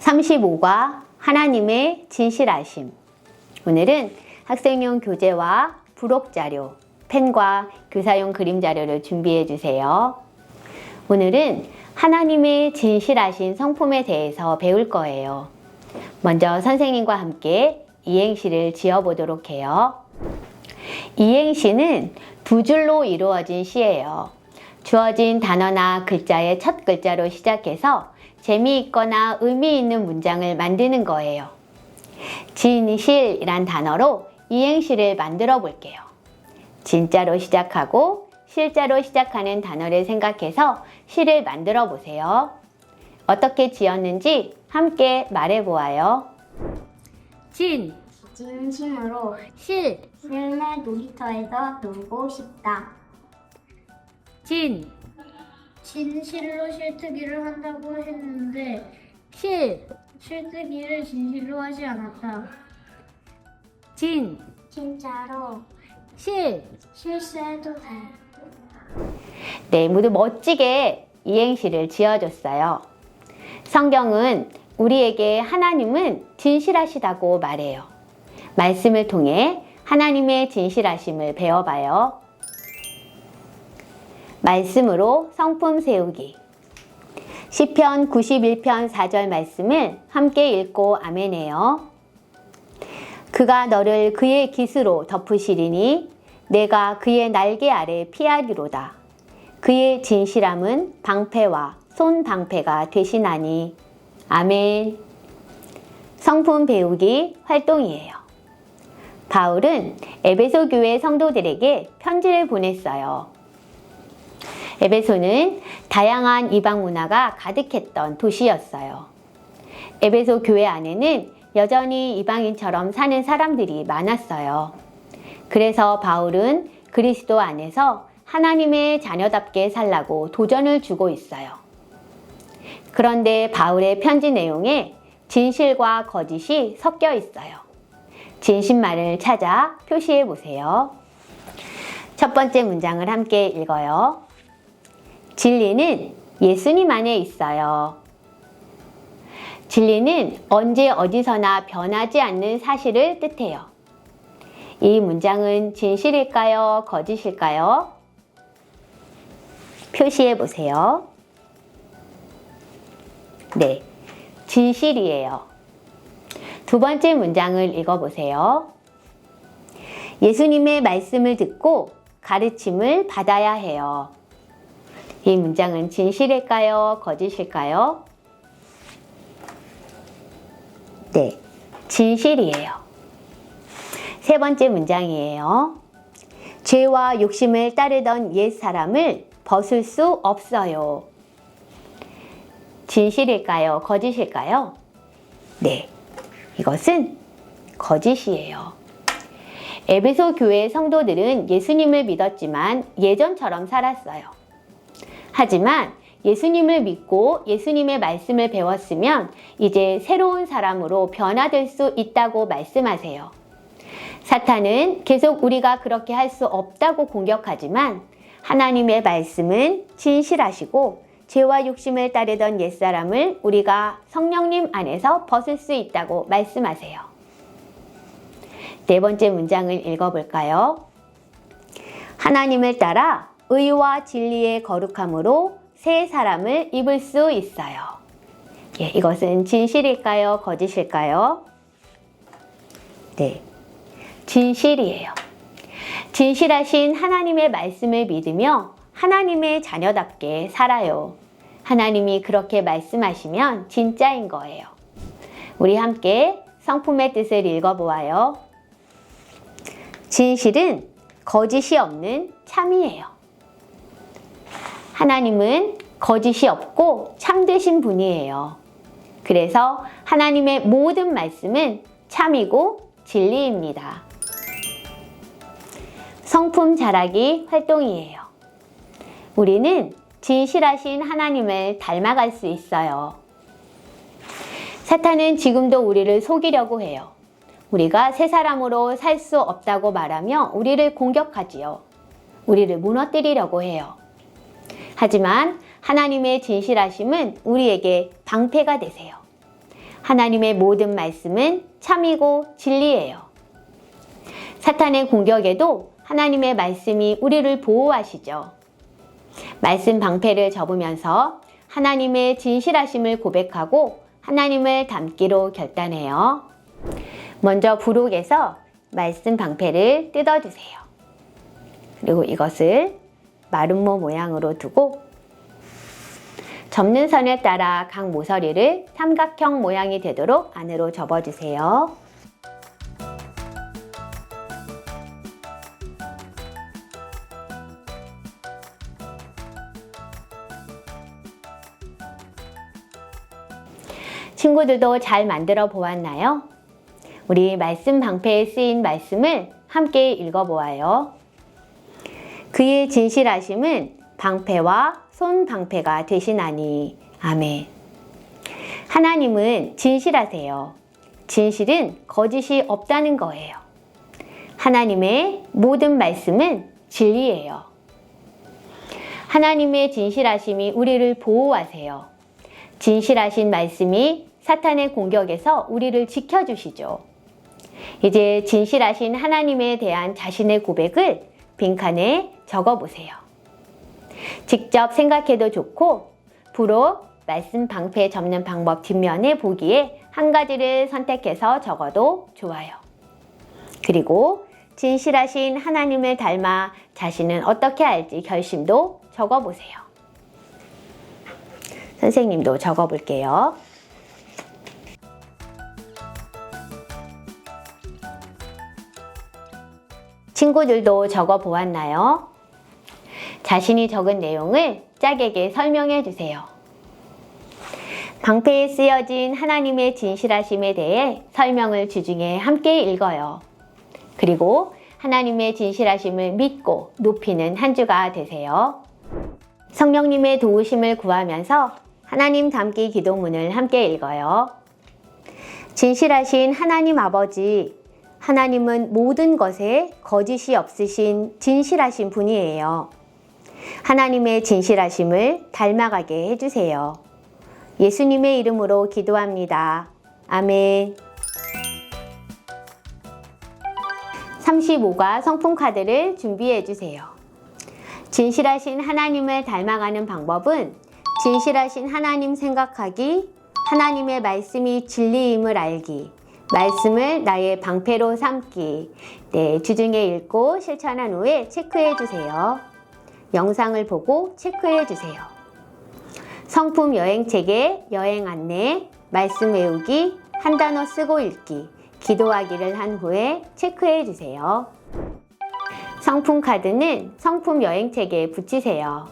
35과 하나님의 진실하심. 오늘은 학생용 교재와 부록자료, 펜과 교사용 그림 자료를 준비해 주세요. 오늘은 하나님의 진실하신 성품에 대해서 배울 거예요. 먼저 선생님과 함께 이행시를 지어보도록 해요. 이행시는 두 줄로 이루어진 시예요. 주어진 단어나 글자의 첫 글자로 시작해서 재미있거나 의미 있는 문장을 만드는 거예요. 진실이란 단어로 이행시를 만들어 볼게요. 진짜로 시작하고 실자로 시작하는 단어를 생각해서 시를 만들어 보세요. 어떻게 지었는지 함께 말해 보아요. 진심으로 실, 실내 놀이터에서 놀고 싶다. 진실로 실뜨기를 한다고 했는데 실뜨기를 진실로 하지 않았다. 진짜로 실수해도 돼. 네, 모두 멋지게 이행시를 지어줬어요. 성경은 우리에게 하나님은 진실하시다고 말해요. 말씀을 통해 하나님의 진실하심을 배워봐요. 말씀으로 성품 세우기. 시편 91편 4절 말씀을 함께 읽고 아멘해요. 그가 너를 그의 깃으로 덮으시리니 내가 그의 날개 아래 피하리로다. 그의 진실함은 방패와 손방패가 되시나니. 아멘. 성품 배우기 활동이에요. 바울은 에베소 교회 성도들에게 편지를 보냈어요. 에베소는 다양한 이방 문화가 가득했던 도시였어요. 에베소 교회 안에는 여전히 이방인처럼 사는 사람들이 많았어요. 그래서 바울은 그리스도 안에서 하나님의 자녀답게 살라고 도전을 주고 있어요. 그런데 바울의 편지 내용에 진실과 거짓이 섞여 있어요. 진실말을 찾아 표시해 보세요. 첫 번째 문장을 함께 읽어요. 진리는 예수님 안에 있어요. 진리는 언제 어디서나 변하지 않는 사실을 뜻해요. 이 문장은 진실일까요? 거짓일까요? 표시해 보세요. 네, 진실이에요. 두 번째 문장을 읽어보세요. 예수님의 말씀을 듣고 가르침을 받아야 해요. 이 문장은 진실일까요? 거짓일까요? 네, 진실이에요. 세 번째 문장이에요. 죄와 욕심을 따르던 옛 사람을 벗을 수 없어요. 진실일까요? 거짓일까요? 네, 이것은 거짓이에요. 에베소 교회 성도들은 예수님을 믿었지만 예전처럼 살았어요. 하지만 예수님을 믿고 예수님의 말씀을 배웠으면 이제 새로운 사람으로 변화될 수 있다고 말씀하세요. 사탄은 계속 우리가 그렇게 할 수 없다고 공격하지만 하나님의 말씀은 진실하시고 죄와 욕심을 따르던 옛사람을 우리가 성령님 안에서 벗을 수 있다고 말씀하세요. 네 번째 문장을 읽어볼까요? 하나님을 따라 의와 진리의 거룩함으로 새 사람을 입을 수 있어요. 예, 이것은 진실일까요? 거짓일까요? 네, 진실이에요. 진실하신 하나님의 말씀을 믿으며 하나님의 자녀답게 살아요. 하나님이 그렇게 말씀하시면 진짜인 거예요. 우리 함께 성품의 뜻을 읽어보아요. 진실은 거짓이 없는 참이에요. 하나님은 거짓이 없고 참되신 분이에요. 그래서 하나님의 모든 말씀은 참이고 진리입니다. 성품 자라기 활동이에요. 우리는 진실하신 하나님을 닮아갈 수 있어요. 사탄은 지금도 우리를 속이려고 해요. 우리가 새 사람으로 살 수 없다고 말하며 우리를 공격하지요. 우리를 무너뜨리려고 해요. 하지만 하나님의 진실하심은 우리에게 방패가 되세요. 하나님의 모든 말씀은 참이고 진리예요. 사탄의 공격에도 하나님의 말씀이 우리를 보호하시죠. 말씀 방패를 접으면서 하나님의 진실하심을 고백하고 하나님을 닮기로 결단해요. 먼저 부록에서 말씀 방패를 뜯어주세요. 그리고 이것을 마름모 모양으로 두고 접는 선을 따라 각 모서리를 삼각형 모양이 되도록 안으로 접어주세요. 친구들도 잘 만들어 보았나요? 우리 말씀 방패에 쓰인 말씀을 함께 읽어보아요. 그의 진실하심은 방패와 손 방패가 되시나니. 아멘. 하나님은 진실하세요. 진실은 거짓이 없다는 거예요. 하나님의 모든 말씀은 진리예요. 하나님의 진실하심이 우리를 보호하세요. 진실하신 말씀이 사탄의 공격에서 우리를 지켜주시죠. 이제 진실하신 하나님에 대한 자신의 고백을 빈칸에 적어보세요. 직접 생각해도 좋고 부록 말씀 방패 접는 방법 뒷면에 보기에 한 가지를 선택해서 적어도 좋아요. 그리고 진실하신 하나님을 닮아 자신은 어떻게 할지 결심도 적어보세요. 선생님도 적어볼게요. 친구들도 적어보았나요? 자신이 적은 내용을 짝에게 설명해 주세요. 방패에 쓰여진 하나님의 진실하심에 대해 설명을 주중에 함께 읽어요. 그리고 하나님의 진실하심을 믿고 높이는 한 주가 되세요. 성령님의 도우심을 구하면서 하나님 닮기 기도문을 함께 읽어요. 진실하신 하나님 아버지, 하나님은 모든 것에 거짓이 없으신 진실하신 분이에요. 하나님의 진실하심을 닮아가게 해주세요. 예수님의 이름으로 기도합니다. 아멘. 35과 성품 카드를 준비해 주세요. 진실하신 하나님을 닮아가는 방법은 진실하신 하나님 생각하기, 하나님의 말씀이 진리임을 알기, 말씀을 나의 방패로 삼기. 네, 주중에 읽고 실천한 후에 체크해 주세요. 영상을 보고 체크해 주세요. 성품 여행책에 여행 안내, 말씀 외우기, 한 단어 쓰고 읽기, 기도하기를 한 후에 체크해 주세요. 성품 카드는 성품 여행책에 붙이세요.